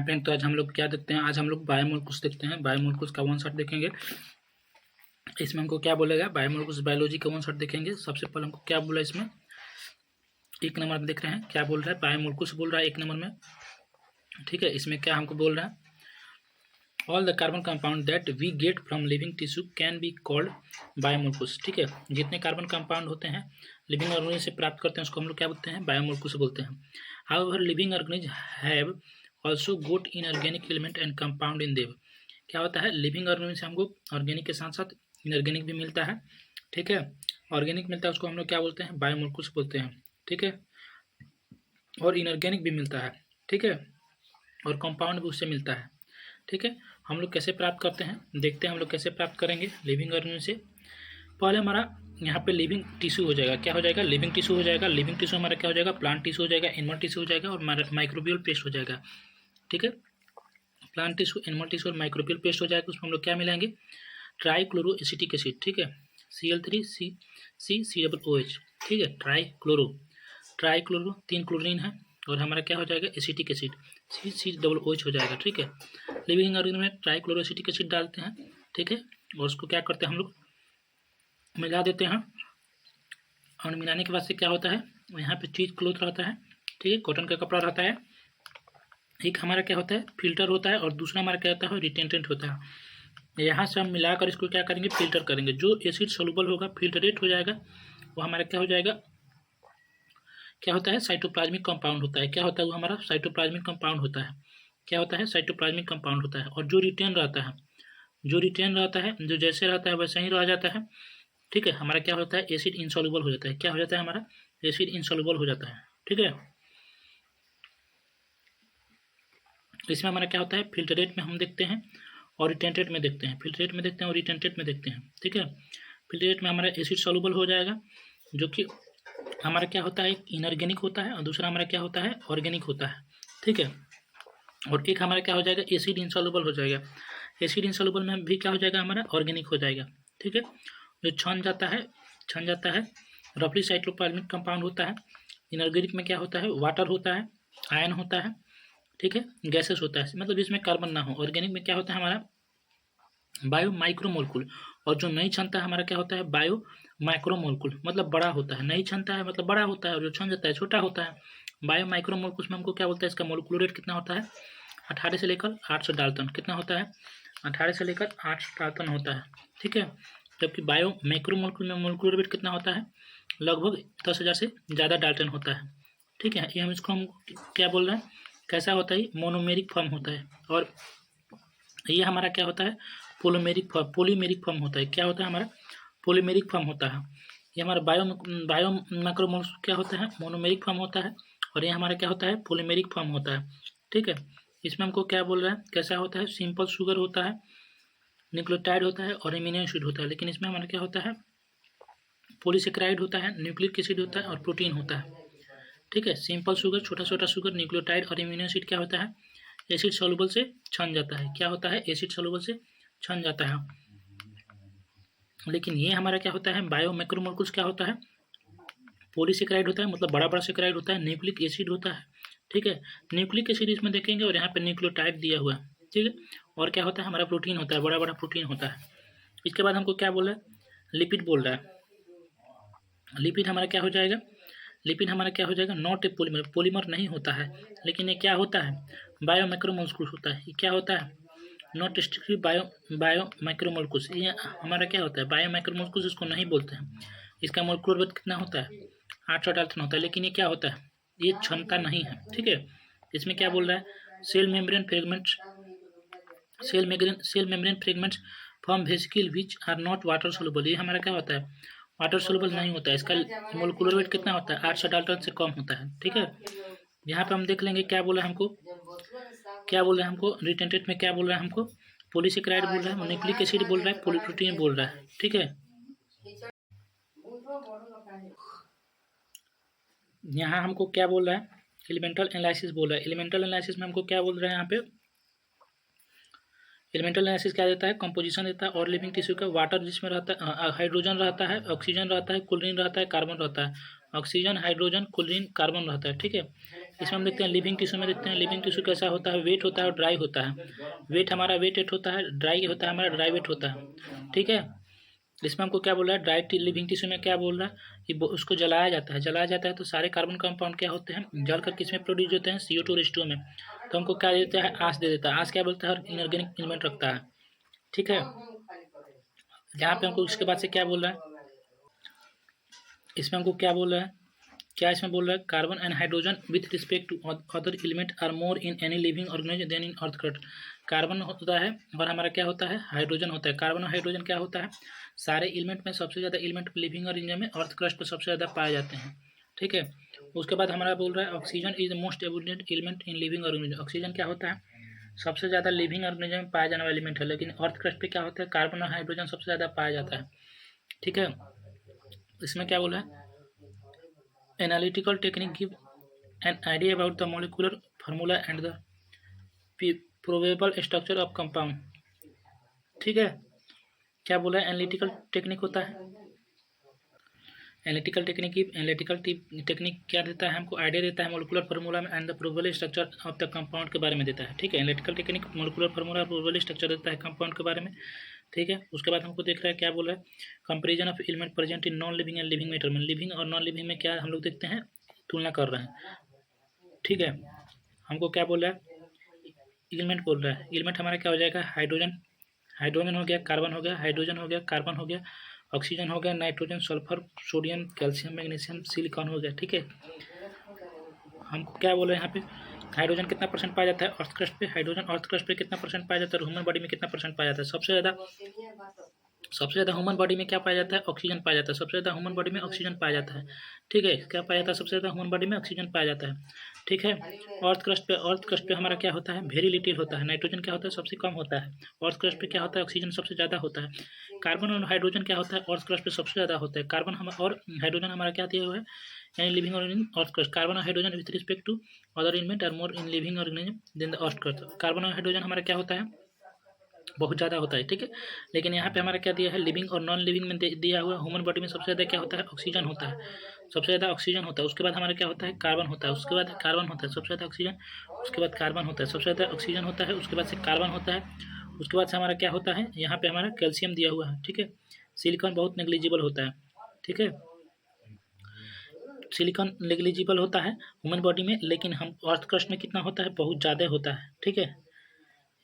Friend, तो आज हम लोग क्या देखते हैं, आज हम लोग बायोमोलिक्यूल्स देखते हैं। बायोमोलिक्यूल्स का वन शॉट देखेंगे। इसमें हमको क्या बोलेगा, बायोमोलिक्यूल्स बायोलॉजी का वन शॉट देखेंगे। सबसे पहले हमको क्या बोला, इसमें एक नंबर में देख रहे हैं क्या बोल रहा है, बायोमोलिक्यूल्स बोल रहा है एक नंबर में। ठीक है, इसमें क्या हमको बोल रहा है, all the carbon compound that we get from living tissue can be called biomolecules. ठीक है, जितने कार्बन कंपाउंड होते हैं लिविंग ऑर्गेनिज्म से प्राप्त करते हैं उसको हम लोग क्या बोलते हैं, बायोमोलिक्यूल्स बोलते हैं। However living organism have also got inorganic element and compound in them. क्या होता है, लिविंग ऑर्गेनिज्म से हमको ऑर्गेनिक के साथ साथ इनऑर्गेनिक भी मिलता है। ठीक है, ऑर्गेनिक मिलता है उसको हम लोग क्या बोलते हैं, बायोमोलिक्यूल्स बोलते हैं। ठीक है, और इनऑर्गेनिक भी मिलता है। ठीक है, और कंपाउंड भी उससे मिलता है। ठीक है, हम लोग कैसे प्राप्त करते हैं, देखते हैं हम लोग कैसे प्राप्त करेंगे लिविंग ऑर्गेनिज्म से। पहले हमारा यहाँ पे लिविंग टिश्यू हो जाएगा, क्या हो जाएगा, लिविंग टिश्यू हो जाएगा। लिविंग टिश्यू हमारा क्या हो जाएगा, प्लांट टिश्यू हो जाएगा, एनिमल टिश्यू हो जाएगा और माइक्रोबियल पेस्ट हो जाएगा। ठीक है, प्लांट टिश्यू, एनिमल टिश्यू और माइक्रोबियल पेस्ट हो जाएगा। उसमें हम लोग क्या मिलाएंगे, ट्राईक्लोरोएसिटिक एसिड। ठीक है, Cl3CCOOH। ठीक है, ट्राईक्लोरो 3 क्लोरीन है और हमारा क्या हो जाएगा, एसिटिक एसिड CCOOH हो जाएगा। ठीक है, लिविंग ऑर्गेनिज्म में ट्राईक्लोरोएसिटिक एसिड डालते हैं। ठीक है, और उसको क्या करते हैं हम लोग, मिला देते हैं। और मिलाने के बाद से क्या होता है, यहाँ पे चीज क्लोथ रहता है। ठीक है, कॉटन का कपड़ा रहता है। एक हमारा क्या होता है, फिल्टर होता है और दूसरा हमारा क्या होता है, रिटेंटेंट होता है। यहाँ से हम मिलाकर इसको क्या करेंगे, फिल्टर करेंगे। जो एसिड सोलुबल होगा फिल्टरेट हो जाएगा, वो हमारा क्या हो जाएगा, क्या होता है, साइटोप्लाज्मिक कंपाउंड होता है। क्या होता है वो हमारा, साइटोप्लाज्मिक कंपाउंड होता है। क्या होता है, साइटोप्लाज्मिक कंपाउंड होता है। और जो रिटेन रहता है, जो जैसे रहता है वैसे ही रह जाता है। ठीक है, हमारा क्या होता है, एसिड इंसॉल्युबल हो जाता है। क्या हो जाता है हमारा, एसिड इंसॉल्युबल हो जाता है। ठीक है, इसमें हमारा क्या होता है, फिल्टरेट में हम देखते हैं और रिटेंटेट में देखते हैं। फिल्टरेट में देखते हैं और रिटेंटेट में देखते हैं। ठीक है, फिल्टरेट में हमारा एसिड सॉल्युबल हो जाएगा, जो कि हमारा क्या होता है, एक इनऑर्गेनिक होता है और दूसरा हमारा क्या होता है, ऑर्गेनिक होता है। ठीक है, और एक हमारा क्या हो जाएगा, एसिड इंसॉल्युबल हो जाएगा। एसिड इंसॉल्युबल में भी क्या हो जाएगा, हमारा ऑर्गेनिक हो जाएगा। ठीक है, जो छन जाता है रफली साइटोप्लाज्मिक कंपाउंड होता है। इनऑर्गेनिक में क्या होता है, वाटर होता है, आयन होता है। ठीक है, गैसेस होता है, मतलब इसमें कार्बन ना हो। ऑर्गेनिक में क्या होता है हमारा, बायो माइक्रोमोलकुल। और जो नहीं छनता है हमारा क्या होता है, बायो माइक्रोमोलकुल, मतलब बड़ा होता है। नहीं छनता है मतलब बड़ा होता है और जो छन जाता है छोटा होता है। बायो माइक्रोमोलकुल में हमको क्या बोलता है, इसका मोलिकुलर रेट कितना होता है, 18 से लेकर 800 डाल्टन। कितना होता है, 18 से लेकर 800 डाल्टन होता है। ठीक है, जबकि बायो माइक्रोमोलकुल में मोलिकुलर वेट कितना होता है, लगभग 10,000 से ज़्यादा डाल्टन होता है। ठीक है, ये हम इसको हम क्या बोल रहे हैं, कैसा होता है, मोनोमेरिक फॉर्म होता है। और ये हमारा क्या होता है, पॉलीमेरिक फॉर्म होता है। क्या होता है हमारा, पॉलीमेरिक फॉर्म होता है। ये हमारा बायो मैक्रोमोल्स क्या होता है, मोनोमेरिक फॉर्म होता है। और ये हमारा क्या होता है, पॉलीमेरिक फॉर्म होता है। ठीक है, इसमें हमको क्या बोल रहा है, कैसा होता है, सिंपल शुगर होता है, न्यूक्लियोटाइड होता है और एमिनो एसिड होता है। लेकिन इसमें हमारा क्या होता है, पॉलीसेकेराइड होता है, न्यूक्लिक एसिड होता है और प्रोटीन होता है। ठीक है, सिंपल शुगर, छोटा छोटा शुगर, न्यूक्लियोटाइड और एमिनो एसिड क्या होता है, एसिड सॉल्युबल से छन जाता है। क्या होता है, एसिड सॉल्युबल से छन जाता है। लेकिन ये हमारा क्या होता है, बायो मैक्रोमोलकुल्स क्या होता है, पॉलीसेकेराइड होता है, मतलब बड़ा बड़ा सेकेराइड होता है, न्यूक्लिक एसिड होता है। ठीक है, न्यूक्लिक एसिड इसमें देखेंगे और यहाँ पे न्यूक्लियोटाइड दिया हुआ है। ठीक है, और क्या होता है हमारा, प्रोटीन होता है, बड़ा बड़ा प्रोटीन होता है। इसके बाद हमको क्या बोल रहा है, लिपिड बोल रहा है। लिपिड हमारा क्या हो जाएगा, लिपिड हमारा क्या हो जाएगा, नॉट ए पॉलीमर, पॉलीमर नहीं होता है। लेकिन ये क्या होता है, बायो मैक्रोमोलकुल्स होता है। ये क्या होता है, नॉट स्ट्रिक्टली बायो माइक्रोमोलकुल्स। ये हमारा क्या होता है, बायो माइक्रोमोलकुल्स इसको नहीं बोलते हैं। इसका मोलिकुलर वेट कितना होता है, 800 डाल्टन होता है। लेकिन ये क्या होता है, ये क्षमता नहीं है। ठीक है, इसमें क्या बोल रहा है, cell membrane fragments from vesicle which are not water soluble. ये हमारा क्या होता है, वाटर सोलुबल नहीं होता है। इसका मोलिकुलर वेट कितना होता है, 800 डाल्टन से कम होता है। ठीक है, यहाँ पे हम देख लेंगे क्या बोला है हमको, क्या बोल रहा है हमको, रिटेंटेट में क्या बोल रहा है हमको, पॉलीसेकेराइड बोल रहा है, न्यूक्लिक एसिड बोल रहा है, पॉलीप्रोटीन बोल रहा है। ठीक है, यहाँ हमको क्या बोल रहा है, एलिमेंटल एनालिसिस बोल रहा है। एलिमेंटल एनालिसिस में हमको क्या बोल रहे हैं, यहाँ पे एलिमेंटल एनालिसिस क्या देता है, कंपोजिशन देता है और लिविंग टिश्यू का। वाटर जिसमें रहता है, हाइड्रोजन रहता है, ऑक्सीजन रहता है, क्लोरीन रहता है, कार्बन रहता है। ऑक्सीजन, हाइड्रोजन, क्लोरीन, कार्बन रहता है। ठीक है, इसमें हम देखते हैं लिविंग टिश्यू में देखते हैं लिविंग टिश्यू कैसा होता है, वेट होता है और ड्राई होता है। वेट हमारा वेट होता है, ड्राई होता है हमारा ड्राई वेट होता है, ठीक है। इसमें हमको क्या बोल रहा है, ड्राई लिविंग टिश्यू में क्या बोल रहा है कि उसको जलाया जाता है, जलाया जाता है तो सारे कार्बन कंपाउंड क्या होते हैं, जल कर किसमें प्रोड्यूस होते हैं, CO2 में। तो हमको क्या देता है, आँच दे देता है। आँच क्या बोलता है, हर इनऑर्गेनिक एलिमेंट रखता है, ठीक है। यहाँ पे हमको इसके बाद से क्या बोल रहा है, इसमें हमको क्या बोल रहा है, क्या इसमें बोल रहा है, carbon and hydrogen with respect to other element are more in any living organism than in earth crust. Carbon होता है और हमारा क्या होता है, हाइड्रोजन होता है। कार्बन और हाइड्रोजन क्या होता है, सारे एलिमेंट में सबसे ज़्यादा एलिमेंट लिविंग ऑर्गेनिज्म में अर्थ क्रस्ट पर सबसे ज़्यादा पाए जाते हैं, ठीक है। उसके बाद हमारा बोल रहा है oxygen is the most abundant element in living organism. Oxygen क्या होता है, सबसे ज़्यादा लिविंग ऑर्गेनिज्म में पाया जाने वाला एलिमेंट है, लेकिन अर्थ क्रस्ट पे क्या होता है, कार्बन और हाइड्रोजन सबसे ज़्यादा पाया जाता है, ठीक है। इसमें क्या बोला है, analytical technique give an idea about the molecular formula and the probable structure of compound, ठीक है। क्या बोला है, एनालिटिकल टेक्निक होता है, एनालिटिकल टेक्निक क्या देता है, हमको आइडिया देता है मोलिकुलर फार्मूला में and the probable structure of the compound के बारे में देता है, ठीक है। Analytical technique molecular formula probable structure देता है कंपाउंड के बारे में, ठीक है। उसके बाद हमको देख रहा है क्या बोला है, comparison of element present in non living and living matter में। लिविंग और नॉन लिविंग में क्या हम लोग देखते हैं, तुलना कर रहे हैं, ठीक है। हमको क्या बोल रहा है, एलिमेंट बोल रहा है। एलिमेंट हमारा क्या हो जाएगा, हाइड्रोजन, हाइड्रोजन हो गया, कार्बन हो गया, हाइड्रोजन हो गया, कार्बन हो गया, ऑक्सीजन हो गया, nitrogen, sulphur, sodium, calcium, magnesium, silicon हो गया, ठीक है। हमको क्या बोल रहे हैं यहाँ पे, हाइड्रोजन कितना परसेंट पाया जाता है अर्थ क्रस्ट पे, हाइड्रोजन अर्थ क्रस्ट पे कितना परसेंट पाया जाता है, ह्यूमन बॉडी में कितना परसेंट पाया जाता है, सबसे ज़्यादा ह्यूमन बॉडी में क्या पाया जाता है, ऑक्सीजन पाया जाता है, सबसे ज़्यादा ह्यूमन बॉडी में ऑक्सीजन पाया जाता है, ठीक है। क्या पाया जाता है, सबसे ज़्यादा ह्यूमन बॉडी में ऑक्सीजन पाया जाता है, ठीक है। अर्थ क्रस्ट पे हमारा क्या होता है, वेरी लिटिल होता है। नाइट्रोजन क्या होता है, सबसे कम होता है। अर्थ क्रस्ट पे क्या होता है, ऑक्सीजन सबसे ज़्यादा होता है। कार्बन और हाइड्रोजन क्या होता है, अर्थ क्रस्ट पे सबसे ज़्यादा होता है। कार्बन हम और हाइड्रोजन हमारा क्या दिया हुआ है, यानी living organism earth crust. Carbon और hydrogen with respect to other element are more in living organism than the earth crust. Carbon और हाइड्रोजन हमारा क्या होता है, बहुत ज़्यादा होता है, ठीक है। लेकिन यहाँ पे हमारा क्या दिया है, लिविंग और नॉन लिविंग में दिया हुआ ह्यूमन बॉडी में सबसे ज़्यादा क्या होता है, ऑक्सीजन होता है, सबसे ज़्यादा ऑक्सीजन होता है। उसके बाद हमारा क्या होता है, कार्बन होता है, उसके बाद कार्बन होता है, सबसे ज़्यादा ऑक्सीजन, उसके बाद कार्बन होता है, सबसे ज़्यादा ऑक्सीजन होता है, उसके बाद से कार्बन होता है, उसके बाद से हमारा क्या होता है, यहाँ पे हमारा कैल्शियम दिया हुआ है, ठीक है। सिलिकॉन बहुत नेग्लिजिबल होता है, ठीक है। सिलिकॉन नेग्लिजिबल होता है ह्यूमन बॉडी में, लेकिन हम अर्थ क्रस्ट में कितना होता है, बहुत ज़्यादा होता है, ठीक है।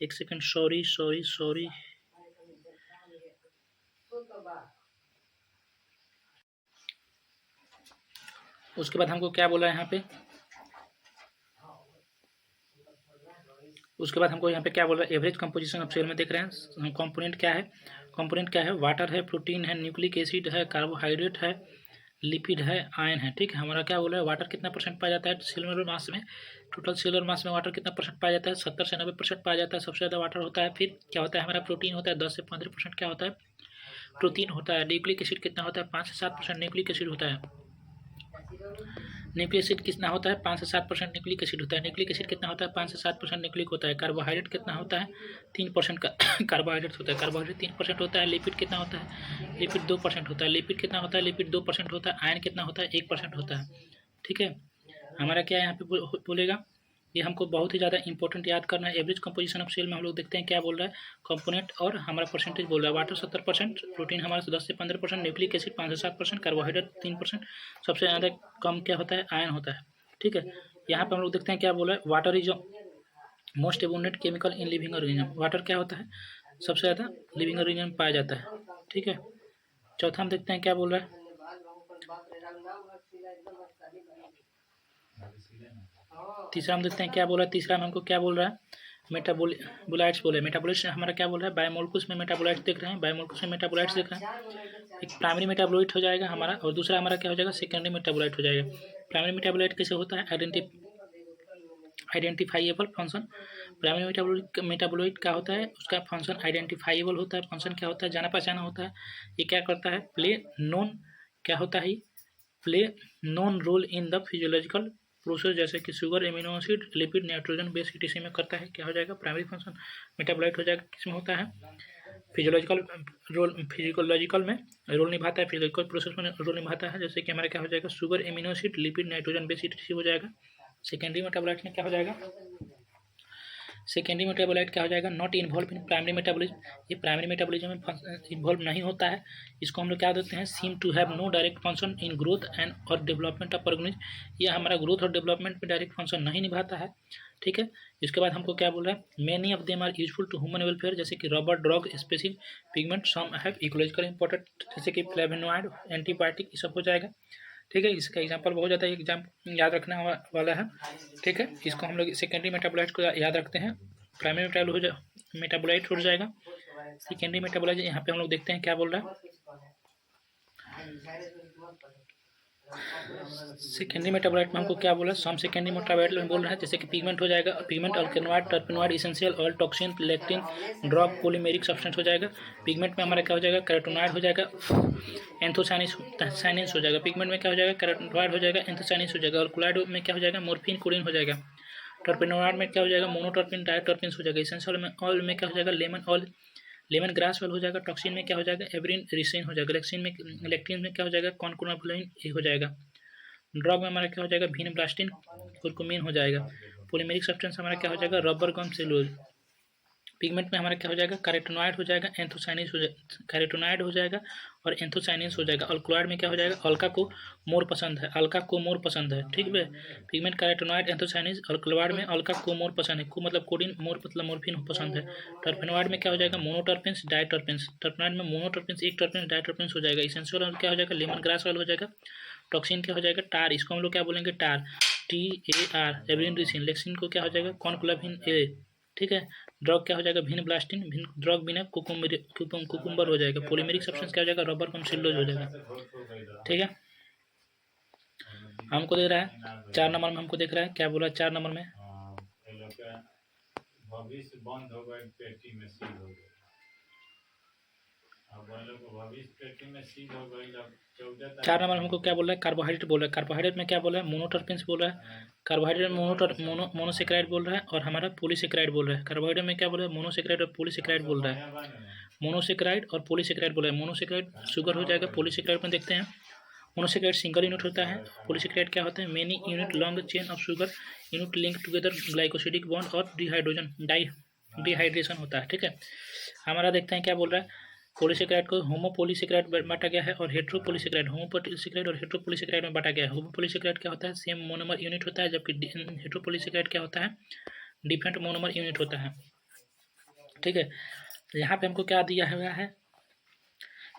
एक सेकेंड, सॉरी। उसके बाद हमको क्या बोला है यहाँ पे, उसके बाद हमको यहाँ पे क्या बोल रहा है, एवरेज कंपोजिशन ऑफ सेल में देख रहे हैं कंपोनेंट क्या है, कंपोनेंट क्या है, वाटर है, प्रोटीन है, न्यूक्लिक एसिड है, कार्बोहाइड्रेट है, लिपिड है, आयन है, ठीक है। हमारा क्या बोल रहा है, वाटर कितना परसेंट पाया जाता है सेलुलर मास में, टोटल सेलुलर मास में वाटर कितना परसेंट पाया जाता है, 70 से 90% पाया जाता है, सबसे ज़्यादा वाटर होता है। फिर क्या होता है, हमारा प्रोटीन होता है, 10 से 15% क्या होता है, प्रोटीन होता है। न्यूक्लिक एसिड कितना होता है, 5 से 7% न्यूक्लिक एसिड होता है। न्यूक्लिक एसिड कितना होता है, 5 से 7% न्यूक्लिक एसिड होता है। न्यूक्लिक एसिड कितना होता है, 5 से 7% न्यूक्लिक होता है। कार्बोहाइड्रेट कितना होता है, 3% का कार्बोहाइड्रेट होता है, कार्बोहाइड्रेट 3% होता है। लिपिड कितना होता है, लिपिड 2% होता है। लिपिड कितना होता है, लिपिड 2% होता है। आयन कितना होता है, 1% होता है, ठीक है। हमारा क्या यहाँ पे बोलेगा, ये हमको बहुत ही ज़्यादा इंपॉर्टेंट याद करना है। एवरेज कंपोजिशन ऑफ सेल में हम लोग देखते हैं क्या बोल रहा है, कंपोनेंट और हमारा परसेंटेज बोल रहा है। वाटर 70%, प्रोटीन हमारा 10 से 15%, न्यूक्लिक एसिड 5 से 7%, कार्बोहाइड्रेट 3%, सबसे ज़्यादा कम क्या होता है, आयन होता है, ठीक है। यहाँ पर हम लोग देखते हैं क्या बोल रहा है, water is most abundant chemical in living organism. Water क्या होता है, सबसे ज़्यादा लिविंग ऑर्गेनिज्म में पाया जाता है, ठीक है। चौथा हम देखते हैं क्या बोल रहा है, तीसरा हम देखते हैं क्या बोल रहा है। तीसरा में हमको क्या बोल रहा है, मेटाबोलाइट्स बोले। मेटाबोलाइट्स हमारा क्या बोल रहा है, बायोमोलिक्यूल्स में मेटाबोलाइट्स देख रहे हैं, बायोमोलिक्यूल्स में मेटाबोलाइट्स देख रहे हैं। एक प्राइमरी मेटाबोलाइट हो जाएगा हमारा, और दूसरा हमारा क्या हो जाएगा, सेकेंडरी मेटाबोलाइट हो जाएगा। प्राइमरी मेटाबोलाइट कैसे होता है, आइडेंटिफाइएबल फंक्शन। प्राइमरी मेटाबोलाइट क्या होता है, उसका फंक्शन आइडेंटिफाइएबल होता है, फंक्शन क्या होता है, जाना पहचाना होता है। ये क्या करता है, क्या होता है, play non role in the physiological process, जैसे कि sugar, amino acid, lipid, nitrogen base इसी में करता है। क्या हो जाएगा, प्राइमरी फंक्शन मेटाबोलाइट हो जाएगा, किसमें होता है, फिजियोलॉजिकल में रोल निभाता है, फिजियोलॉजिकल प्रोसेस में रोल निभाता है। जैसे कि हमारा क्या हो जाएगा, sugar, amino acid, lipid, nitrogen base इसी हो जाएगा। सेकेंडरी मेटाबोलाइट में क्या हो जाएगा, सेकेंडरी मेटाबोलाइट क्या हो जाएगा, not involve in primary metabolism, ये प्राइमरी मेटाबॉलिज्म में इन्वॉल्व नहीं होता है। इसको हम लोग क्या देते हैं, seem to have no direct function in growth and और डेवलपमेंट ऑफ ऑर्गेनिज्म, ये हमारा ग्रोथ और डेवलपमेंट में डायरेक्ट फंक्शन नहीं निभाता है, ठीक है। इसके बाद हमको क्या बोल रहा है, many of them are useful to human welfare, जैसे कि rubber, drug, specific pigment, some have ecological important, जैसे कि फ्लेवोनॉइड, एंटीबायोटिक, ये सब हो जाएगा, ठीक है। इसका एग्जांपल बहुत ज़्यादा एग्जाम याद रखने वाला है, ठीक है। इसको हम लोग सेकेंडरी मेटाबोलाइट को याद रखते हैं, प्राइमरी मेटाबोलाइट हो जाएगा, सेकेंडरी मेटाबोलाइट यहाँ पे हम लोग देखते हैं क्या बोल रहा है। सेकेंडरी मेटाबोलाइट में हमको क्या बोला, सम सेकेंडरी मेटाबोलाइट में बोल रहा है, जैसे कि पिगमेंट हो जाएगा, pigment, alkaloid, terpenoid, essential oil, toxin, lectin, drug, polymeric substance हो जाएगा। पिगमेंट में हमारा क्या हो जाएगा, कैरोटीनॉइड हो जाएगा, एंथोसायनिन्स हो जाएगा। पिगमेंट में क्या हो जाएगा, कैरोटीनॉइड हो जाएगा, एंथोसायनिन्स हो जाएगा। अल्कोलाइड में क्या हो जाएगा, मोर्फिन, कोडिन हो जाएगा। टर्पेनॉइड में क्या हो जाएगा, मोनोटर्पिन, डायटर्पिन्स हो जाएगा। एसेंशियल ऑयल में क्या हो जाएगा, lemon oil, lemon grass oil हो जाएगा। टॉक्सिन में क्या हो जाएगा, एवरिन रिसिन हो जाएगा। लेक्टिन में क्या हो जाएगा, कॉनकुनाफुलिन हो जाएगा। ड्रग में हमारा क्या हो जाएगा, विनब्लास्टिन, कुरकुमिन हो जाएगा। पॉलीमेरिक सब्सटेंस हमारा क्या हो जाएगा, रबर गम, सेलुलोज। पिगमेंट में हमारा क्या हो जाएगा, कैरोटीनॉइड हो जाएगा, एंथोसायनिन्स हो जाएगा, कैरोटीनॉइड हो जाएगा और एंथोसायनिन्स हो जाएगा। अल्कोलाइड में क्या हो जाएगा, अल्का को मोर पसंद है, अल्का को मोर पसंद है, ठीक है। Pigment, carotenoid, एंथोसायनिन्स। अल्कोलाइड में अल्का को मोर पसंद है, को मतलब कोडिन, मोर मतलब मोर्फिन पसंद है। टर्पेनॉइड में क्या हो जाएगा, मोनोटर्पिन्स, डायटर्पिन्स। टर्पेनॉइड में मोनोटर्पिन्स, एक टर्पिन, डायटर्पिन्स हो जाएगा। एसेंशियल ऑयल क्या हो जाएगा, लेमन ग्रास ऑयल हो जाएगा। टॉक्सिन क्या हो जाएगा, टार, इसको हम लोग क्या बोलेंगे, टार, TAR, एवरिन रिसिन। लेक्सिन को क्या हो जाएगा, कॉनक्लाविन A, ठीक है। ड्रग क्या हो जाएगा, विनब्लास्टिन, ड्रग बिना कुकुम्बर हो जाएगा। पॉलीमेरिक सब्सटेंस क्या हो जाएगा, रबर कम सेलुलोज हो जाएगा, ठीक है। हमको दे रहा है 4 नंबर में, हमको देख रहा है क्या बोला 4 नंबर में, भविष्य बंद हो गए, पेटी में सील हो गए। अब पेटी में सील हो गई। 4 नंबर हमको क्या बोल रहा है, कार्बोहाइड्रेट बोल रहा है। कार्बोहाइड्रेट में क्या बोल रहा है, मोनोटर्पिन्स बोल रहा है। कार्बोहाइड्रेट में मोनोसेक्राइड बोल रहा है और हमारा पॉलीसेक्राइड बोल रहा है। कार्बोहाइड्रेट में क्या बोल रहा है, मोनोसेक्राइड और पॉलीसेक्राइड बोल रहा है। मोनोसेक्राइड और पॉलीसेक्राइड बोल रहा है। मोनोसेक्राइड शुगर हो जाएगा। पॉलीसेक्राइड में देखते हैं, मोनोसेक्राइड सिंगल यूनिट होता है। पॉलीसेक्राइड क्या होता है, many unit long chain of sugar unit link together glycosidic bond और डिहाइड्रेशन होता है, ठीक है। हमारा देखते हैं क्या बोल रहा है, पॉलीसेक्राइड को होमोपॉलीसेक्राइड बांटा गया है और हेट्रोपॉलीसेक्राइड, होमोपॉलीसेक्राइड और हेट्रोपॉलीसेक्राइड में बांटा गया है। होमोपॉलीसेक्राइड क्या होता है, सेम मोनोमर यूनिट होता है, जबकि हेट्रोपॉलीसेक्राइड क्या होता है, डिफरेंट मोनोमर यूनिट होता है, ठीक है। यहाँ पे हमको क्या दिया हुआ है,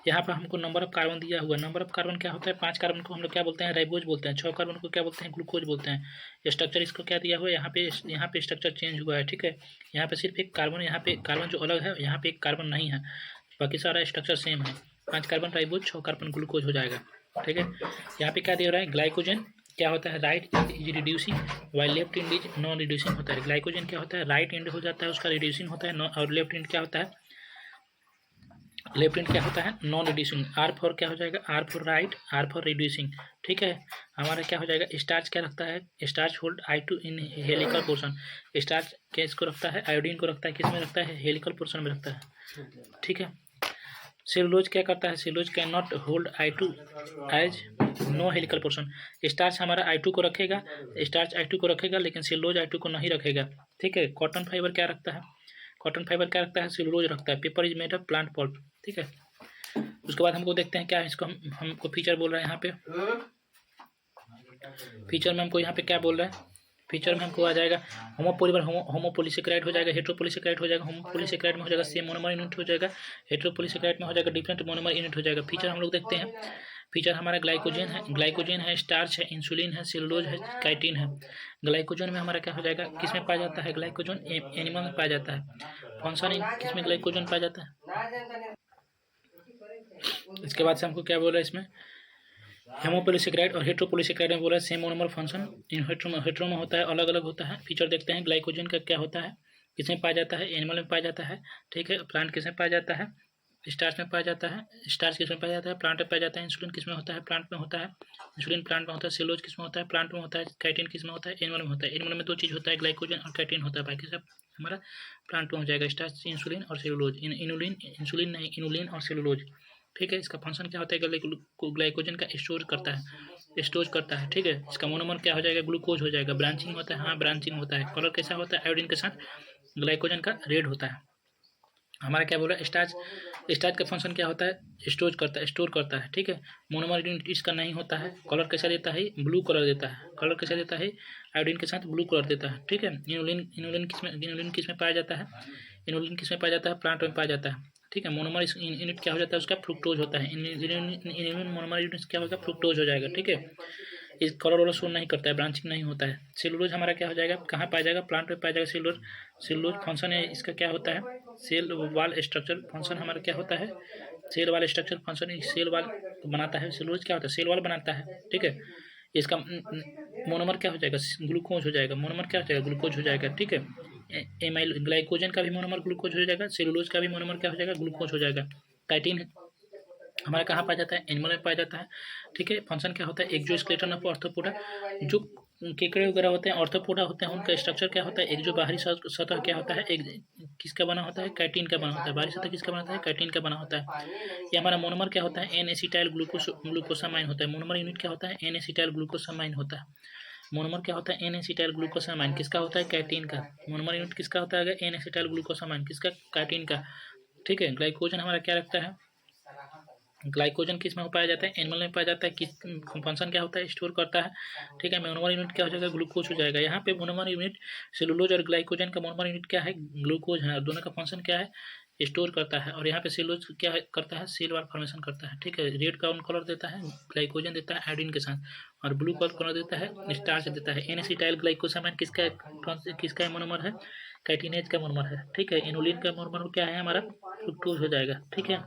यहाँ पर हमको नंबर ऑफ कार्बन दिया हुआ है। नंबर ऑफ कार्बन क्या होता है, 5 कार्बन को हम लोग क्या बोलते हैं, राइबोज बोलते हैं। 6 कार्बन को क्या बोलते हैं, ग्लूकोज बोलते हैं। स्ट्रक्चर इसको क्या दिया हुआ है, यहाँ पे स्ट्रक्चर चेंज हुआ है, ठीक है। यहाँ पे सिर्फ एक कार्बन, यहाँ पे कार्बन जो अलग है, यहाँ पे एक कार्बन नहीं है, बाकी सारा स्ट्रक्चर सेम है। 5 कार्बन राइबोज, 6 कार्बन ग्लूकोज हो जाएगा, ठीक है। यहाँ पे क्या दिया रहा है, ग्लाइकोजन क्या होता है, right is reducing while left and is non reducing होता है। ग्लाइकोजन क्या होता है, राइट एंड हो जाता है, उसका रिड्यूसिंग होता है, और लेफ्ट एंड क्या होता है, लेफ्ट हैंड क्या होता है, नॉन रिड्यूसिंग। R फॉर क्या हो जाएगा, R for right, R for reducing, ठीक है। हमारा क्या हो जाएगा, स्टार्च क्या रखता है, स्टार्च होल्ड I2 इन हेलिकल पोर्शन। स्टार्च किसको रखता है, आयोडीन को रखता है, किस में रखता है, हेलिकल पोर्शन में रखता है, ठीक है। सेलुलोज क्या करता है, cellulose can not hold I2 as no helical portion. Starch हमारा I2 को रखेगा, स्टार्च I2 को रखेगा, लेकिन सेलुलोज I2 को नहीं रखेगा, ठीक है। कॉटन फाइबर क्या रखता है, कॉटन फाइबर क्या रखता है, सेलुलोज रखता है। Paper is made of plant pulp, ठीक है। उसके बाद हमको देखते हैं क्या इसको हमको फीचर बोल रहा है। यहाँ पे फीचर में हमको यहाँ पे क्या बोल रहा है, फीचर में हमको आ जाएगा होमोपॉलीसेक्राइड हो जाएगा, हेट्रोपॉलीसेक्राइड हो जाएगा। होमोपॉलीसेक्राइड में हो जाएगा सेम मोनोमर यूनिट हो जाएगा, हेट्रोपॉलीसेक्राइड में हो जाएगा डिफरेंट मोनोमर यूनिट हो जाएगा। फीचर हम लोग देखते हैं, फीचर हमारा ग्लाइकोजन है, स्टार्च है, इंसुलिन है, सेलुलोज है, काइटिन है। ग्लाइकोजन में हमारा क्या हो जाएगा, किस में पाया जाता है, ग्लाइकोजन एनिमल में पाया जाता है। फंक्शन किस में ग्लाइकोजन पाया जाता है। इसके बाद से हमको क्या बोला इसमें, हेमोपॉलीसेक्राइड और हेट्रोपॉलीसेक्राइड में बोला सेम मोनोमर फंक्शन, इन हेट्रो में होता है, अलग अलग होता है। फीचर देखते हैं, ग्लाइकोजन का क्या होता है, किसमें पाया जाता है, एनिमल में पाया जाता है, ठीक है। प्लांट किसमें पाया जाता है, स्टार्च में पाया जाता है। स्टार्च किसमें पाया जाता है, प्लांट में पाया जाता है। इंसुलिन किसमें होता है, प्लांट में होता है। इंसुलिन प्लांट में होता है। सेलुलोज किसमें होता है, प्लांट में होता है। काइटिन किसमें होता है, एनिमल में होता है। एनिमल में 2 चीज़ होता है, ग्लाइकोजन और काइटिन होता है, बाकी सब हमारा प्लांट में हो जाएगा। स्टार्च, इंसुलिन और सेलुलोज, इंसुलिन नहीं, इनुलिन और सेलुलोज, ठीक है। इसका फंक्शन क्या होता है, ग्लाइकोजन का स्टोर करता है, स्टोर करता है, ठीक है। इसका मोनोमर क्या हो जाएगा, ग्लूकोज हो जाएगा। ब्रांचिंग होता है, हाँ ब्रांचिंग होता है। कलर कैसा होता है, आयोडीन के साथ ग्लाइकोजन का रेड होता है। हमारा क्या बोल रहा है, स्टार्च। स्टार्च का फंक्शन क्या होता है, स्टोर करता है, ठीक है। मोनोमर यूनिट इसका नहीं होता है। कलर कैसा देता है, ब्लू कलर देता है। कलर कैसा देता है, आयोडीन के साथ ब्लू कलर देता है, ठीक है। इनुलिन किसमें पाया जाता है, इनुलिन किसमें पाया जाता है, प्लांट में पाया जाता है, ठीक है। मोनोमर यूनिट क्या हो जाता है उसका, फ्रुक्टोज होता है। इनुलिन मोनोमर यूनिट क्या होगा, फ्रुक्टोज हो जाएगा, ठीक है। इस कलर वाला शो नहीं करता है, ब्रांचिंग नहीं होता है। सेलुलोज हमारा क्या हो जाएगा, कहाँ पाया जाएगा, प्लांट में पाया जाएगा सेलुलोज। सेलुलोज फंक्शन है इसका क्या होता है, सेल वाल स्ट्रक्चर फंक्शन हमारा क्या होता है, cell wall structure function, cell wall बनाता है। सेलुलोज क्या होता है, सेल वाल बनाता है, ठीक है। इसका मोनोमर क्या हो जाएगा, ग्लूकोज हो जाएगा। मोनोमर क्या हो जाएगा, ग्लूकोज हो जाएगा, ठीक है। एमाइल ग्लाइकोजन का भी मोनोमर ग्लूकोज हो जाएगा। सेलुलोज का भी मोनोमर क्या हो जाएगा, ग्लूकोज हो जाएगा। काइटिन हमारा कहाँ पाया जाता है, एनिमल में पाया जाता है, ठीक है। फंक्शन क्या होता है, एक्सोस्केलेटन ऑफ आर्थ्रोपोडा। जो केकड़े वगैरह होते हैं, आर्थ्रोपोडा होते हैं, उनका स्ट्रक्चर क्या होता है, एक जो बाहरी सतह क्या होता है, एक किसका बना होता है, काइटिन का बना होता है। बाहरी सतह किसका बना होता है, काइटिन का बना होता है। ये हमारा मोनोमर क्या होता है, एन एसिटाइल ग्लूकोसामाइन होता है। मोनोमर यूनिट क्या होता है, एन एसिटाइल ग्लूकोसामाइन होता है। मोनोमर क्या होता है, एन एसिटाइल ग्लूकोसामाइन किसका होता है, कैटीन का। मोनोमर यूनिट किसका होता है, एन एसिटाइल ग्लूकोसामाइन किसका, कैटीन का, ठीक है। ग्लाइकोजन हमारा क्या रखता है, ग्लाइकोजन किस में पाया जाता है, एनिमल में पाया जाता है। किस फंक्शन क्या होता है, स्टोर करता है, ठीक है। मोनोमर यूनिट क्या हो जाएगा, ग्लूकोज हो जाएगा। यहाँ पे मोनोमर यूनिट सेलुलोज और ग्लाइकोजन का मोनोमर यूनिट क्या है, ग्लूकोज है, और दोनों का फंक्शन क्या है, स्टोर करता है। और यहाँ पे सेलुलोज क्या करता है, सेल वाल फॉर्मेशन करता है, ठीक है। रेड कौन कलर देता है, ग्लाइकोजन देता है आयोडीन के साथ, और ब्लू कलर देता है, स्टार्च देता है। एन एसिटाइल ग्लाइकोसामाइन किसका मोनोमर है, कैटिनेज का मोनोमर है, ठीक है। इनुलिन का मोनोमर क्या है हमारा, फ्रुक्टोज हो जाएगा, ठीक है।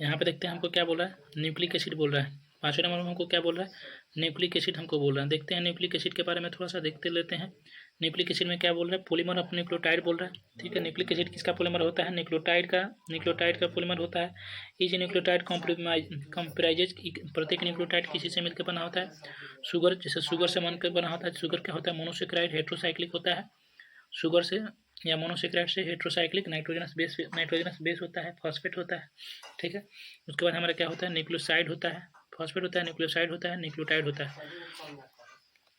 यहाँ पे देखते हैं हमको क्या बोल रहा है, न्यूक्लिक एसिड बोल रहा है। पाँचवें नंबर में हमको क्या बोल रहा है, न्यूक्लिक एसिड हमको बोल रहा है। देखते हैं न्यूक्लिक एसिड के बारे में थोड़ा सा देखते लेते हैं। न्यूक्लिक एसिड में क्या बोल रहा है, पॉलीमर ऑफ न्यूक्लियोटाइड बोल रहा है, ठीक है। न्यूक्लिक एसिड किसका पॉलीमर होता है, न्यूक्लियोटाइड का पॉलीमर होता है। इस न्यूक्लियोटाइड कंप्राइजेज, प्रत्येक न्यूक्लियोटाइड किसी से मिलकर बना होता है, शुगर, जैसे शुगर से बनकर बना होता है। शुगर क्या होता है, मोनोसेक्राइड हेट्रोसाइक्लिक होता है। शुगर से या मोनोसेक्राइड से हेट्रोसाइक्लिक नाइट्रोजनस बेस होता है, फॉस्फेट होता है, ठीक है। उसके बाद हमारा क्या होता है, न्यूक्लियोसाइड होता है, फॉस्फेट होता है, न्यूक्लियोसाइड होता है, न्यूक्लियोटाइड होता है।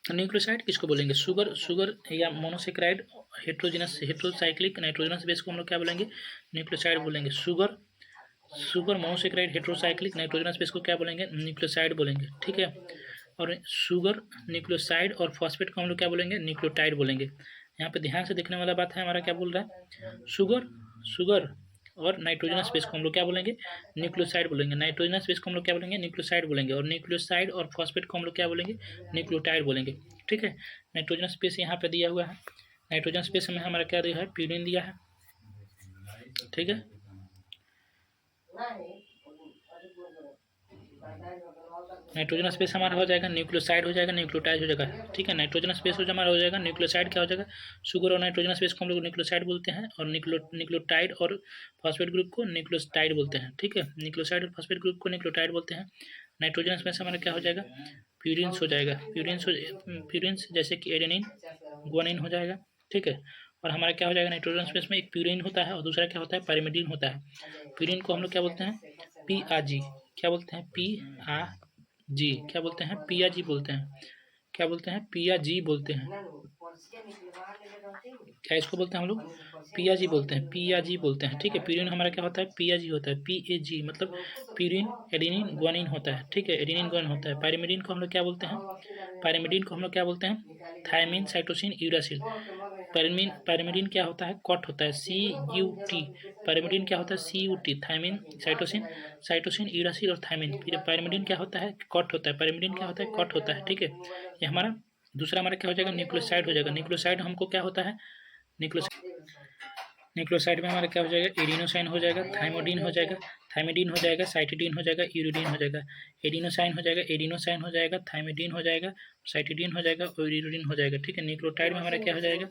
न्यूक्लियोसाइड किसको बोलेंगे, शुगर या मोनोसेक्राइड हेट्रोसाइक्लिक नाइट्रोजनस बेस को हम लोग क्या बोलेंगे, न्यूक्लियोसाइड बोलेंगे। Sugar monosaccharide heterocyclic nitrogenous base को क्या बोलेंगे, न्यूक्लियोसाइड बोलेंगे, ठीक है। और शुगर, न्यूक्लियोसाइड और फॉस्फेट को हम लोग क्या बोलेंगे, न्यूक्लियोटाइड बोलेंगे। यहाँ पे ध्यान से देखने वाला बात है, हमारा क्या बोल रहा है, शुगर और नाइट्रोजनस बेस को हम लोग क्या बोलेंगे, न्यूक्लियोसाइड बोलेंगे। नाइट्रोजनस बेस को हम लोग क्या बोलेंगे, न्यूक्लियोसाइड बोलेंगे। और न्यूक्लियोसाइड और फॉस्फेट को हम लोग क्या बोलेंगे, न्यूक्लियोटाइड बोलेंगे, ठीक है। नाइट्रोजनस बेस यहाँ पे दिया हुआ है। नाइट्रोजनस बेस में हमारा क्या दिया है, प्यूरिन दिया है, ठीक है। नाइट्रोजन स्पेस हमारा हो जाएगा, न्यूक्लियोसाइड हो जाएगा, न्यूक्लियोटाइड हो जाएगा, ठीक है। नाइट्रोजन स्पेस हो हमारा हो जाएगा, न्यूक्लियोसाइड क्या हो जाएगा, शुगर और नाइट्रोजन स्पेस को हम लोग न्यूक्लियोसाइड बोलते हैं, और न्यूक्लियोटाइड और फॉस्फेट ग्रुप को न्यूक्लियोटाइड बोलते हैं, ठीक है। न्यूक्लियोसाइड और फॉस्फेट ग्रुप को न्यूक्लियोटाइड बोलते हैं। नाइट्रोजन स्पेस हमारा क्या हो जाएगा, प्यूरिन्स हो जाएगा। प्यूरिन्स जैसे कि एडेनिन, ग्वानिन हो जाएगा, ठीक है। और हमारा क्या हो जाएगा, नाइट्रोजन स्पेस में एक प्यूरिन होता है और दूसरा क्या होता है, पायरिमिडीन होता है। प्यूरिन को हम लोग क्या बोलते हैं, PRG, क्या बोलते हैं, PRG, क्या बोलते हैं, PRG बोलते हैं, क्या बोलते हैं, PRG बोलते हैं। क्या इसको बोलते हैं हम लोग, PRG बोलते हैं, PRG बोलते हैं, ठीक है। प्यूरिन हमारा क्या होता है, PRG होता है, PAG मतलब प्यूरिन एडेनिन ग्वानिन होता है, ठीक है। एडेनिन ग्वानिन होता है। पायरिमिडीन को हम लोग क्या बोलते हैं, पायरिमिडीन को हम लोग क्या बोलते हैं, थायमिन साइटोसिन यूरासिल। पायरिमिडीन क्या होता है, कॉट होता है, CUT। पायरिमिडीन क्या होता है, CUT, थायमिन साइटोसिन यूरासिल और थायमिन। फिर पायरिमिडीन क्या होता है, कॉट होता है। पायरिमिडीन क्या होता है, कॉट होता है, ठीक है। ये हमारा दूसरा हमारा क्या हो जाएगा, न्यूक्लियोसाइड हो जाएगा। न्यूक्लियोसाइड हमको क्या होता है, न्यूक्लियोसाइड में हमारा क्या हो जाएगा, एडिनोसाइन हो जाएगा, थाइमोडिन हो जाएगा, थाइमिडीन हो जाएगा, साइटिडीन हो जाएगा, यूरिडीन हो जाएगा। एडिनोसाइन हो जाएगा, थाइमिडीन हो जाएगा, साइटिडीन हो जाएगा और यूरिडीन हो जाएगा, ठीक है। न्यूक्लियोटाइड में हमारा क्या हो जाएगा,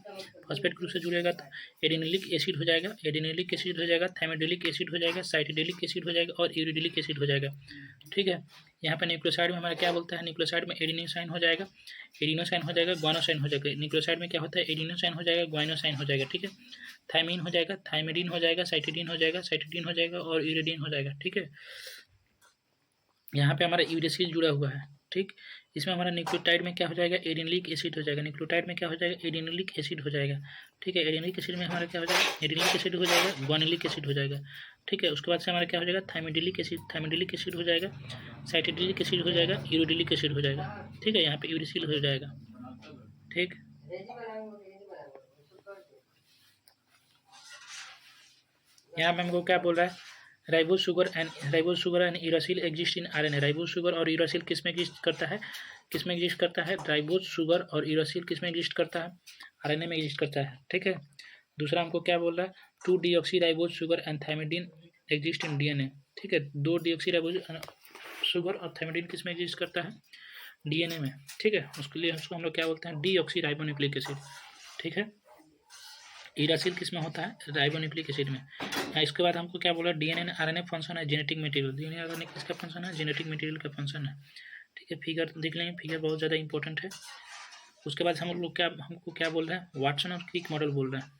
फॉस्फेट ग्रुप से जुड़ेगा तो एडिनिलिक एसिड हो जाएगा, थाइमिडिलिक एसिड हो जाएगा, साइटिडिलिक एसिड हो जाएगा और यूरिडिलिक एसिड हो जाएगा, ठीक है। यहाँ पे न्यूक्लियोसाइड में हमारा क्या बोलता है, न्यूक्लियोसाइड में एडिनोसाइन हो जाएगा, एडिनोसाइन हो जाएगा, ग्वानोसाइन हो जाएगा। न्यूक्लियोसाइड में क्या होता है, एडिनोसाइन हो जाएगा, ग्वानोसाइन हो जाएगा, ठीक है। थायमीन हो जाएगा, थायमिडीन हो जाएगा, साइटिडीन हो जाएगा, साइटिडीन हो जाएगा और यूरिडीन हो जाएगा, ठीक है। यहाँ पे हमारा यूरेसिल जुड़ा हुआ है, ठीक। इसमें हमारा न्यूक्लियोटाइड में क्या हो जाएगा, एडिनिलिक एसिड हो जाएगा, न्यूक्लियोटाइड में क्या हो जाएगा, एडिनिलिक एसिड हो जाएगा, ठीक है। एडिनिलिक एसिड में हमारा क्या हो जाएगा, एडिनिलिक एसिड हो जाएगा, ग्वानिलिक एसिड हो जाएगा, ठीक है। उसके बाद से हमारा क्या हो जाएगा, थायमिडिलिक एसिड, थायमिडिलिक एसिड हो जाएगा, साइटिडिलिक एसिड हो जाएगा, यूरिडिलिक एसिड हो जाएगा, ठीक है। यहाँ पे यूरेसिल हो जाएगा, ठीक। यहाँ पे हमको क्या बोल रहा है, ribose sugar and uracil exist in RNA. Ribose sugar और यूरासिल किस में एग्जिस्ट करता है, किस में एग्जिस्ट करता है, राइबोज शुगर और यूरासिल किस में एग्जिस्ट करता है, आरएनए में एग्जिस्ट करता है, ठीक है। दूसरा हमको क्या बोल रहा है, two deoxyribose sugar and thymidine exist in DNA, ठीक है। 2-डीऑक्सी-राइबोज शुगर और थायमिडीन किस में एग्जिस्ट करता है, डीएनए में, ठीक है। उसके लिए उसको हम लोग क्या बोलते हैं, डीऑक्सी-राइबोन्यूक्लिक एसिड, ठीक है। यूरासिल किस में होता है, राइबोन्यूक्लिक एसिड में। इसके बाद हमको क्या बोला, डीएनए एंड आरएनए फंक्शन है जेनेटिक मटेरियल। डीएनए आरएनए किसका फंक्शन है, जेनेटिक मटेरियल का फंक्शन है, ठीक है। फिगर देख लेंगे, फिगर बहुत ज़्यादा इंपॉर्टेंट है। उसके बाद हम लोग हमको क्या बोल रहे हैं, वाटसन और क्रिक मॉडल बोल रहे हैं,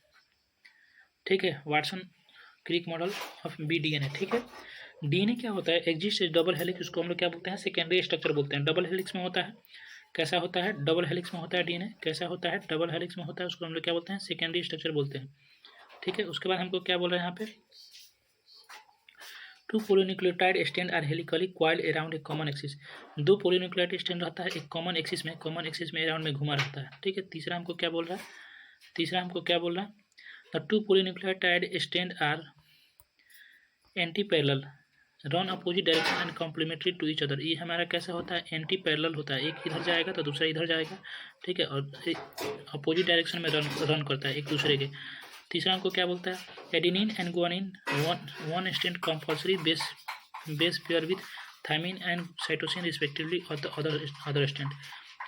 ठीक है। Watson Crick model of B DNA, ठीक है। डीएनए क्या होता है, एग्जिस्ट डबल हेलिक्स, उसको हम लोग क्या बोलते हैं, सेकेंडरी स्ट्रक्चर बोलते हैं। डबल हेलिक्स में होता है, कैसा होता है, डबल हेलिक्स में होता है डीएनए, कैसा होता है, डबल हेलिक्स में होता है, उसको हम लोग क्या बोलते हैं, सेकेंडरी स्ट्रक्चर बोलते हैं, ठीक है। उसके बाद हमको क्या बोल रहे हैं यहाँ पे, 2 polynucleotide strand are helically coiled around a common axis. 2 polynucleotide strand रहता है एक कॉमन एक्सिस में अराउंड में घुमा रहता है, ठीक है। तीसरा हमको क्या बोल रहा है, the 2 polynucleotide strand are antiparallel, run opposite direction and complementary to each other. ये हमारा कैसा होता है, एंटी पैरेलल होता है, एक इधर जाएगा तो दूसरा इधर जाएगा, ठीक है, और अपोजिट डायरेक्शन में रन करता है एक दूसरे के। तीसरा हमको क्या बोलता है, adenine and guanine one strand compulsory base pair with thymine and cytosine respectively और द अदर स्टैंड।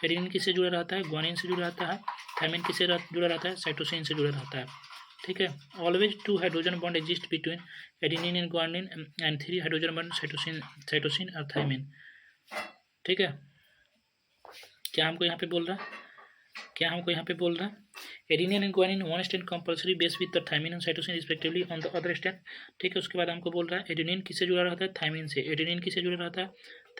एडेनिन किससे जुड़ा रहता है, ग्वानिन से जुड़ा रहता है, थायमिन किससे जुड़ा रहता है, साइटोसिन से जुड़ा रहता है, ठीक है। Always 2 hydrogen bond exist between adenine and guanine and 3 hydrogen bond cytosine और थायमिन, ठीक है। क्या हमको यहाँ पे बोल रहा है, adenine and guanine one strand compulsory base with the thymine and cytosine respectively on the other strand, ठीक है। उसके बाद हमको बोल रहा है, एडेनिन किससे जुड़ा रहता है, थायमिन से। एडेनिन किससे जुड़ा रहता है,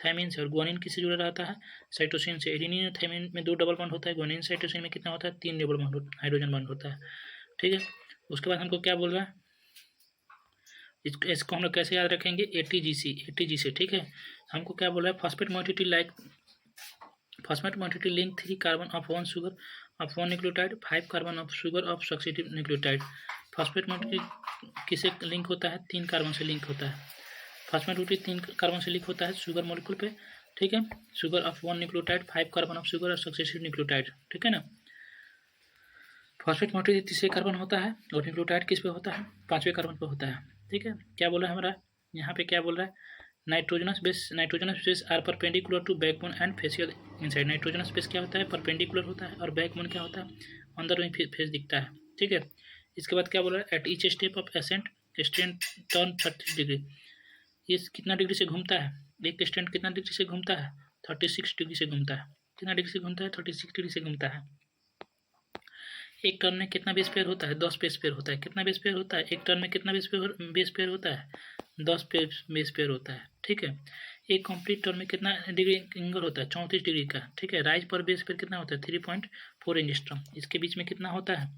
थायमिन से। और ग्वानिन किससे जुड़ा रहता है, साइटोसिन से। एडेनिन और थायमिन में 2 डबल बॉन्ड होता है, ग्वानिन साइटोसिन में कितना होता है, 3 डबल बॉन्ड हाइड्रोजन बॉन्ड होता है, ठीक है। उसके बाद हमको क्या बोल रहा है, इसको हम लोग कैसे याद रखेंगे, एटीजी से, ठीक है। हमको क्या बोल रहा है, phosphate moiety link 3 carbon of 1 sugar of 1 nucleotide, 5 carbon of sugar of successive nucleotide. Phosphate moiety किससे लिंक होता है, 3 कार्बन से लिंक होता है। फॉस्फेट मोइटी 3 कार्बन से लिंक होता है शुगर मॉलिक्यूल पे, ठीक है। Sugar of 1 nucleotide, 5 carbon of sugar और सक्सेसिव न्यूक्लियोटाइड, ठीक है ना। फॉस्फेट मोइटी तीसरे कार्बन होता है और न्यूक्लियोटाइड किस पे होता है, 5वें कार्बन पे होता है, ठीक है। क्या बोल रहा है हमारा यहाँ पे, क्या बोल रहा है, nitrogenous base are perpendicular to backbone and facial inside. Nitrogenous base क्या होता है, परपेंडिकुलर होता है, और बैकबोन क्या होता है, अंदर में फेस दिखता है, ठीक है। इसके बाद क्या बोल रहा है, at each step of accent stand turn 30 degree. ये कितना डिग्री से घूमता है, एक स्टैंड कितना डिग्री से घूमता है, 36 डिग्री से घूमता है। कितना डिग्री से घूमता है, 36 डिग्री से घूमता है। एक टर्न में कितना बेस पेयर होता है, 10 बेस पेयर होता है। कितना बेस पेयर होता है, एक टर्न में कितना बेस पेयर होता है, 10 बेस पेयर होता है, ठीक है। एक कंप्लीट टर्न में कितना डिग्री एंगल होता है, 34 डिग्री का, ठीक है। राइज पर बेस पेयर कितना होता है, 3.4 एंगस्ट्रॉम। इसके बीच में कितना होता है,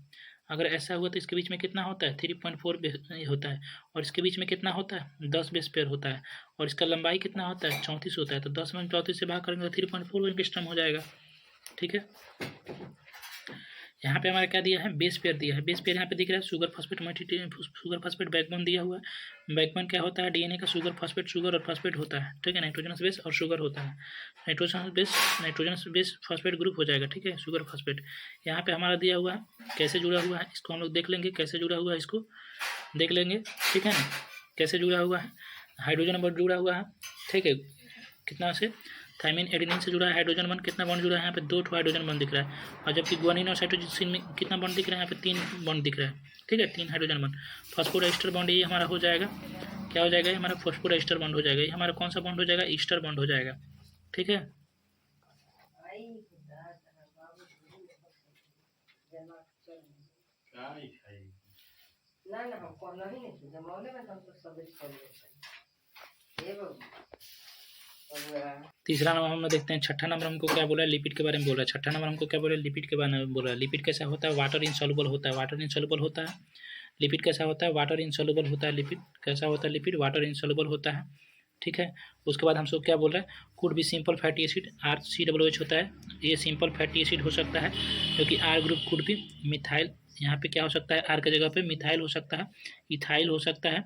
अगर ऐसा हुआ तो इसके बीच में कितना होता है, 3.4 होता है, और इसके बीच में कितना होता है, 10 बेस पेयर होता है, और इसका लंबाई कितना होता है, 34 होता है। तो 10 में 34 से भाग करेंगे तो 3.4 एंगस्ट्रॉम हो जाएगा, ठीक है। यहाँ पे हमारा क्या दिया है, बेस पेयर दिया है। बेस पेयर यहाँ पे दिख रहा है, शुगर फॉस्फेट बैकबोन दिया हुआ है। बैकबोन क्या होता है, डीएनए का शुगर और फॉस्फेट होता है, ठीक है। नाइट्रोजनस बेस और शुगर होता है। नाइट्रोजनस बेस फॉस्फेट ग्रुप हो जाएगा, ठीक है, शुगर फॉस्फेट। यहाँ पे हमारा दिया हुआ है, कैसे जुड़ा हुआ है इसको हम लोग देख लेंगे, कैसे जुड़ा हुआ है इसको देख लेंगे, ठीक है ना। कैसे जुड़ा हुआ है, हाइड्रोजन बॉन्ड जुड़ा हुआ है, ठीक है। कितना से, थायमिन एडेनिन से जुड़ा है, हाइड्रोजन बॉन्ड कितना बॉन्ड जुड़ा है, यहाँ पे 2 हाइड्रोजन बॉन्ड दिख रहा है। और जबकि ग्वानिन और साइटोसिन में कितना बॉन्ड दिख रहा है, यहाँ पे 3 बॉन्ड दिख रहा है, ठीक है, 3 हाइड्रोजन बॉन्ड। फॉस्फोडाइस्टर बॉन्ड ये हमारा हो जाएगा क्या हो जाएगा, ये हमारा फॉस्फोराइस्टर बॉन्ड हो जाएगा। ये हमारा कौन सा बॉन्ड हो जाएगा, ईस्टर बॉन्ड हो जाएगा। ठीक है, तीसरा नंबर हम लोग देखते हैं। छठा नंबर हमको क्या बोला है, लिपिड के बारे में बोल रहा है। छठा नंबर हमको क्या बोला है, लिपिड के बारे में बोल रहा है। लिपिड कैसा होता है, वाटर इनसॉल्युबल होता है। वाटर इनसॉल्युबल होता है। लिपिड कैसा होता है, वाटर इनसॉल्युबल होता है। लिपिड कैसा होता है, लिपिड वाटर इनसॉल्युबल होता है। ठीक है, उसके बाद हमसे क्या बोल रहा है, कुड भी सिंपल फैटी एसिड, RCOOH होता है। ये सिंपल फैटी एसिड हो सकता है, क्योंकि R ग्रुप कुड भी मिथाइल, यहाँ पे क्या हो सकता है, R की जगह पे मिथाइल हो सकता है, इथाइल हो सकता है।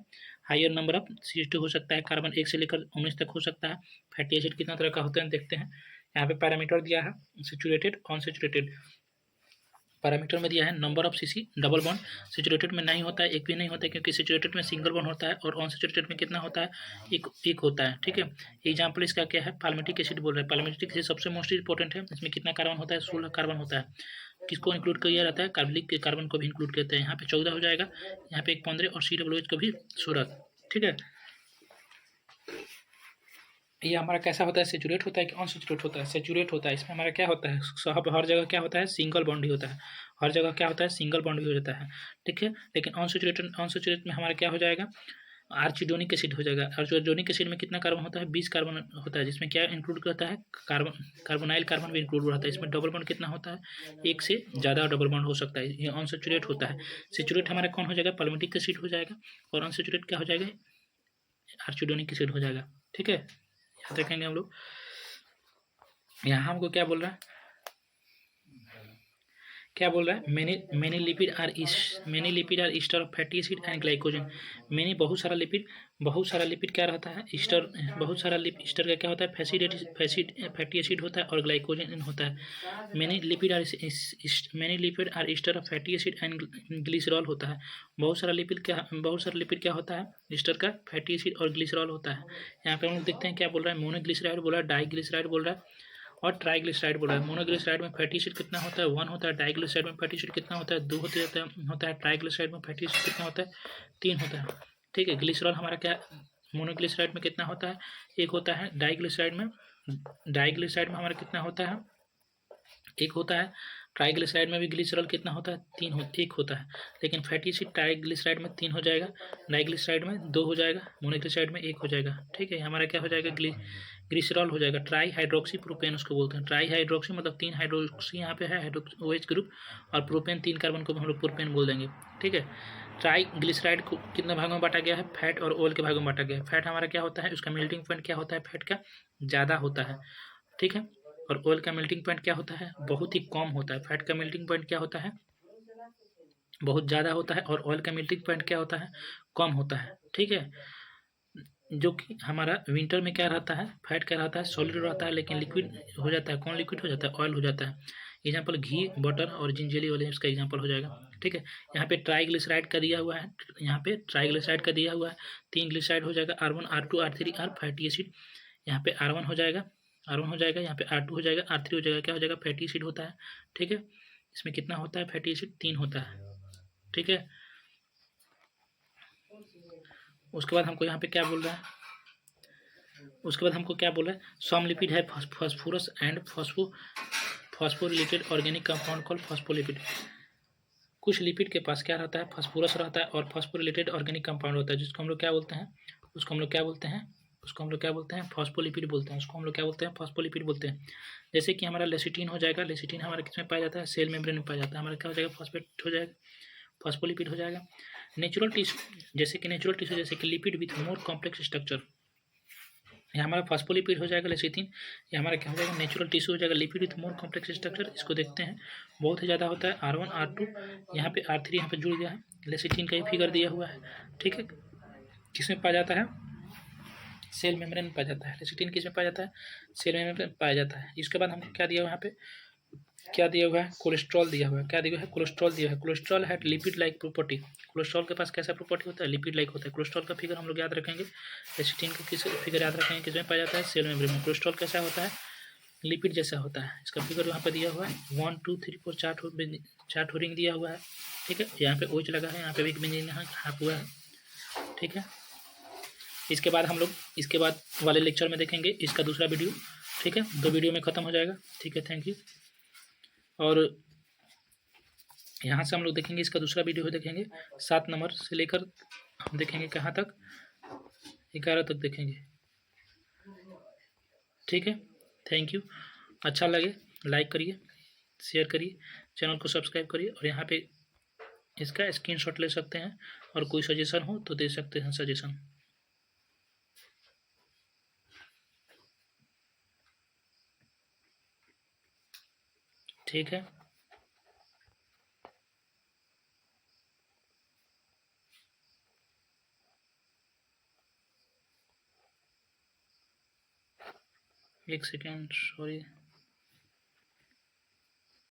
हायर नंबर ऑफ CH2 हो सकता है, कार्बन 1 से लेकर 19 तक हो सकता है। फैटी एसिड कितना तरह का होता है देखते हैं। यहाँ पे पैरामीटर दिया है, सेचुरेटेड, अनसेचुरेटेड। पैरामीटर में दिया है number of CC, double bond. Saturated में नहीं होता है, एक भी नहीं होता है, क्योंकि सेचुरेटेड में सिंगल बॉन्ड होता है, और अनसेचुरेटेड में कितना होता है, एक होता है। ठीक है, एग्जाम्पल इसका क्या है, पाल्मिटिक एसिड बोल रहे हैं। पाल्मिटिक एसिड सबसे मोस्ट इंपॉर्टेंट है। इसमें कितना कार्बन होता है, 16 कार्बन होता है। किसको इंक्लूड किया जाता है, कार्बनिक कार्बन को भी इंक्लूड करते हैं। यहाँ पे 14 हो जाएगा, यहाँ पे 15 और COOH को भी 16। ठीक है, ये हमारा कैसा होता है, सेचुरेट होता है कि अनसेचुरेट होता है, सेचुरेट होता है। इसमें हमारा क्या होता है, सब हर जगह क्या होता है, सिंगल बॉन्ड ही होता है। हर जगह क्या होता है, सिंगल बॉन्ड ही हो जाता है। ठीक है, लेकिन अनसेचुरेट में हमारा क्या हो जाएगा, आर्चिडोनिक एसिड हो जाएगा। आर्चिडोनिक एसिड में कितना कार्बन होता है, 20 कार्बन होता है, जिसमें क्या इंक्लूड करता है, कार्बोनाइल कार्बन भी इंक्लूड रहता है। इसमें डबल बॉन्ड कितना होता है, एक से ज़्यादा डबल बॉन्ड हो सकता है। ये अनसेचुरेट होता है। सेचुरेट हमारा कौन हो जाएगा, पाल्मिटिक एसिड हो जाएगा, और अनसेचुरेट क्या हो जाएगा, आर्चिडोनिक एसिड हो जाएगा। ठीक है, याद रखेंगे हम लोग। यहाँ हमको क्या बोल रहा है, क्या बोल रहा है, many lipid are ester of fatty acid and glycogen. Many बहुत सारा लिपिड क्या रहता है, ईस्टर, बहुत सारा ईस्टर का क्या होता है, फैटी एसिड होता है, और ग्लाइकोजन होता है। Many lipid are ester of fatty acid and glycerol होता है। बहुत सारा लिपिड क्या होता है, ईस्टर का, फैटी एसिड और ग्लिसरॉल होता है। यहाँ पे हम लोग देखते हैं क्या बोल रहा है, मोनोग्लिसराइड बोल रहा है, डाइग्लिसराइड बोल रहा है, और ट्राइग्लिसराइड बोल रहा है। मोनोग्लिसराइड में फैटी एसिड कितना होता है, 1 होता है। डाइग्लिसराइड में फैटी एसिड कितना होता है, 2 होता है। ट्राइग्लिसराइड में फैटी एसिड कितना होता है, 3 होता है। ठीक है, ग्लिसरॉल हमारा क्या, मोनोग्लिसराइड में कितना होता है, 1 होता है। डाइग्लिसराइड में हमारा कितना होता है, 1 होता है। ट्राइग्लिसराइड में भी ग्लिसरॉल कितना होता है, 1 होता है। लेकिन फैटी एसिड ट्राइग्लिसराइड में 3 हो जाएगा, डाइग्लिसराइड में 2 हो जाएगा, मोनोग्लिसराइड में 1 हो जाएगा। ठीक है, हमारा क्या हो जाएगा, ग्लिसरॉल हो जाएगा। ट्राई हाइड्रोक्सी प्रोपेन उसको बोलते हैं। ट्राई हाइड्रोक्सी मतलब 3 हाइड्रोक्सी यहाँ पे है, OH ग्रुप, और प्रोपेन 3 कार्बन को हम लोग प्रोपेन बोल देंगे। ठीक है, ट्राई ग्लिसराइड को कितने भागों में बांटा गया है, फैट और ऑयल के भागों में बांटा गया है। फैट हमारा क्या होता है, उसका मेल्टिंग पॉइंट क्या होता है, फैट का ज़्यादा होता है। ठीक है, और ऑयल का मेल्टिंग पॉइंट क्या होता है, बहुत ही कम होता है। फैट का मेल्टिंग पॉइंट क्या होता है, बहुत ज़्यादा होता है, और ऑयल का मेल्टिंग पॉइंट क्या होता है, कम होता है। ठीक है, जो कि हमारा विंटर में क्या रहता है, फैट क्या रहता है, सॉलिड रहता है, लेकिन लिक्विड हो जाता है। कौन लिक्विड हो जाता है, ऑयल हो जाता है। एग्जाम्पल घी, बटर और जिंजली वाले इसका एग्जाम्पल हो जाएगा। ठीक है, यहाँ पे ट्राइग्लिसराइड का दिया हुआ है, यहाँ पे ट्राइग्लिसराइड का दिया हुआ है, 3 ग्लिसराइड हो जाएगा, R1 R2 R3 R fatty acid. यहाँ पे R1 हो जाएगा, यहाँ पे R2 हो जाएगा, R3 हो जाएगा, क्या हो जाएगा, फैटी एसिड होता है। ठीक है, इसमें कितना होता है, फैटी एसिड 3 होता है। ठीक है, उसके बाद हमको यहाँ पे क्या बोल रहा है, उसके बाद हमको क्या बोल रहा है, सम लिपिड है phosphorus and phosphorylated organic compound called phospholipid. कुछ लिपिड के पास क्या रहता है, फॉस्फोरस रहता है, और फॉस्फोरिलेटेड ऑर्गेनिक कंपाउंड होता है, जिसको हम लोग क्या बोलते हैं, फॉस्फोलिपिड बोलते हैं। उसको हम लोग क्या बोलते हैं, फॉस्फोलिपिड बोलते हैं। जैसे कि हमारा लेसिटिन हो जाएगा। लेसिटिन हमारा किसमें पाया जाता है, सेल मेम्ब्रेन में पाया जाता है। हमारा क्या हो जाएगा, फॉस्फेट हो जाएगा, फॉस्फोलिपिड हो जाएगा। नेचुरल टिश्यू, जैसे कि lipid with more complex structure, ये हमारा फॉस्फोलिपिड हो जाएगा। लेसिथिन ये हमारा क्या हो जाएगा, नेचुरल टिश्यू हो जाएगा। Lipid with more complex structure, इसको देखते हैं, बहुत ही ज़्यादा होता है। R1 R2, यहाँ पे R3 यहाँ पे जुड़ गया है। लेसिथिन का ही फिगर दिया हुआ है। ठीक है, किसमें पाया जाता है, सेल मेम्ब्रेन में पाया जाता है। लेसिथिन किसमें पाया जाता है, सेल मेम्ब्रेन में पाया जाता है। इसके बाद हमको क्या दिया हुआ है, यहाँ पे क्या दिया हुआ है, कोलेस्ट्रॉल दिया हुआ है। क्या दिया हुआ है, कोलेस्ट्रॉल दिया है। कोलेस्ट्रॉल है लिपिड लाइक प्रॉपर्टी। कोलेस्ट्रॉल के पास कैसा प्रॉपर्टी होता है, लिपिड लाइक होता है। कोलेस्ट्रॉल का फिगर हम लोग याद रखेंगे। लेसिथिन का किस फिगर याद रखेंगे, किसमें पाया जाता है, सेल मेम्ब्रेन में। कोलेस्ट्रॉल कैसा होता है, लिपिड जैसा होता है। इसका फिगर यहाँ पर दिया हुआ है, 1 2 3 4 चार रिंग दिया हुआ है। ठीक है, यहाँ पे OH लगा है, यहाँ पे भी एक बेंजीन हुआ है। ठीक है, इसके बाद हम लोग इसके बाद वाले लेक्चर में देखेंगे इसका दूसरा वीडियो। ठीक है, 2 वीडियो में ख़त्म हो जाएगा। ठीक है, थैंक यू। और यहाँ से हम लोग देखेंगे इसका दूसरा वीडियो देखेंगे 7 नंबर से लेकर हम देखेंगे कहाँ तक, 11 तक देखेंगे। ठीक है, थैंक यू। अच्छा लगे लाइक करिए, शेयर करिए, चैनल को सब्सक्राइब करिए, और यहाँ पे इसका स्क्रीनशॉट ले सकते हैं, और कोई सजेशन हो तो दे सकते हैं सजेशन। ठीक है, एक सेकेंड, सॉरी।